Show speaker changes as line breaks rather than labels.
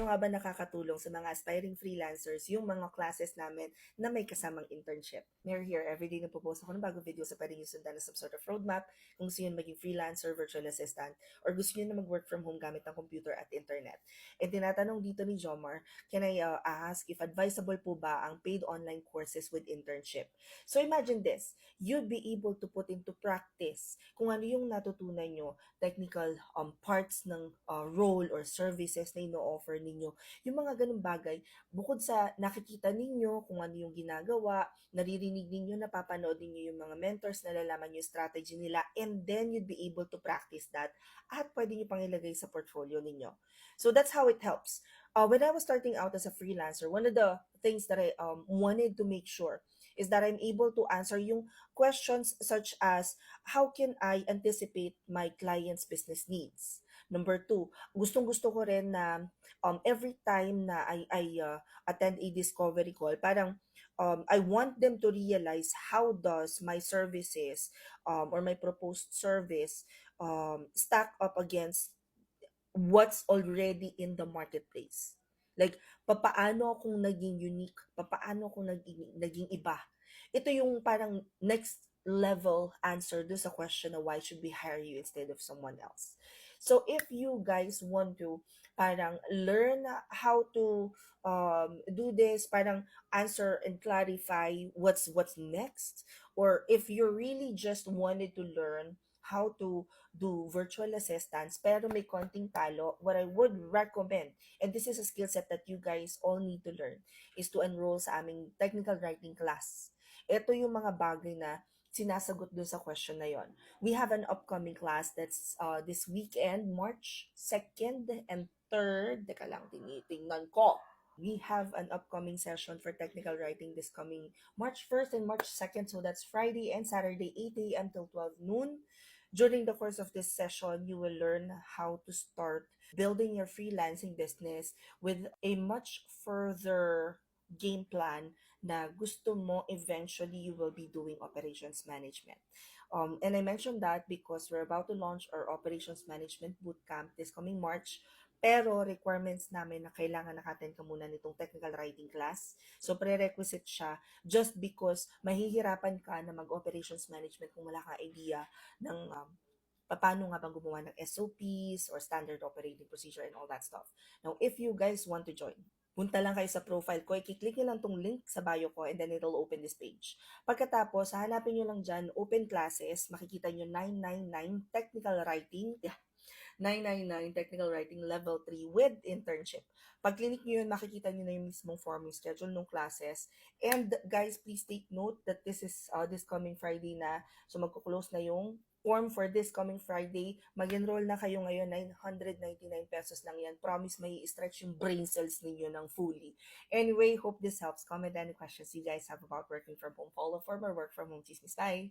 Paano nga ba nakakatulong sa mga aspiring freelancers yung mga classes namin na may kasamang internship? We're here everyday nagpo-post ako ng bagong video sa pwedeng yung sundan na some sort of roadmap kung gusto nyo maging freelancer, virtual assistant, or gusto nyo na mag-work from home gamit ng computer at internet. And tinatanong dito ni Jomar, can I ask if advisable po ba ang paid online courses with internship? So imagine this, you'd be able to put into practice kung ano yung natutunan nyo, technical parts ng role or services na ino-offer ninyo. Yung mga ganung bagay, bukod sa nakikita ninyo kung ano yung ginagawa, naririnig ninyo, napapanood ninyo yung mga mentors, nalalaman yung strategy nila, and then you'd be able to practice that at pwede nyo pang ilagay sa portfolio ninyo. So that's how it helps. When I was starting out as a freelancer, one of the things that I wanted to make sure is that I'm able to answer yung questions such as how can I anticipate my client's business needs? Number two, gustong-gusto ko rin na every time na I attend a discovery call, parang I want them to realize how does my services or my proposed service stack up against what's already in the marketplace. Like, papaano akong naging unique, papaano akong naging iba. Ito yung parang next level answer do sa question na why should we hire you instead of someone else. So if you guys want to parang learn how to do this, parang answer and clarify what's next, or if you really just wanted to learn how to do virtual assistants pero may konting talo, what I would recommend, and this is a skill set that you guys all need to learn, is to enroll sa aming technical writing class. Ito yung mga bagay na sinasagot dun sa question na yon. We have an upcoming class that's this weekend, March 2nd and 3rd. Teka lang, tinitingnan ko. We have an upcoming session for technical writing this coming March 1st and March 2nd. So that's Friday and Saturday, 8 a.m. till 12 noon. During the course of this session, you will learn how to start building your freelancing business with a much further game plan na gusto mo eventually you will be doing operations management. And I mentioned that because we're about to launch our operations management bootcamp this coming March. Pero requirements namin na kailangan nakaten ka muna nitong technical writing class. So prerequisite siya just because mahihirapan ka na mag-operations management kung wala kang idea ng paano nga bang gumawa ng SOPs or standard operating procedure and all that stuff. Now, if you guys want to join, punta lang kayo sa profile ko, i-click nyo lang tong link sa bio ko and then it'll open this page. Pagkatapos, hanapin nyo lang dyan, open classes, makikita nyo 999 technical writing, 999 technical writing level 3 with internship. Pag clinic nyo yun, makikita nyo na yung mismong forming schedule ng classes. And guys, please take note that this is this coming Friday na. So magko-close na yung form for this coming Friday. Mag-enroll na kayo ngayon, 999 pesos lang yan. Promise may stretch yung brain cells ninyo ng fully. Anyway, hope this helps. Comment any questions you guys have about working from home. Follow for more work from home chismis. Bye!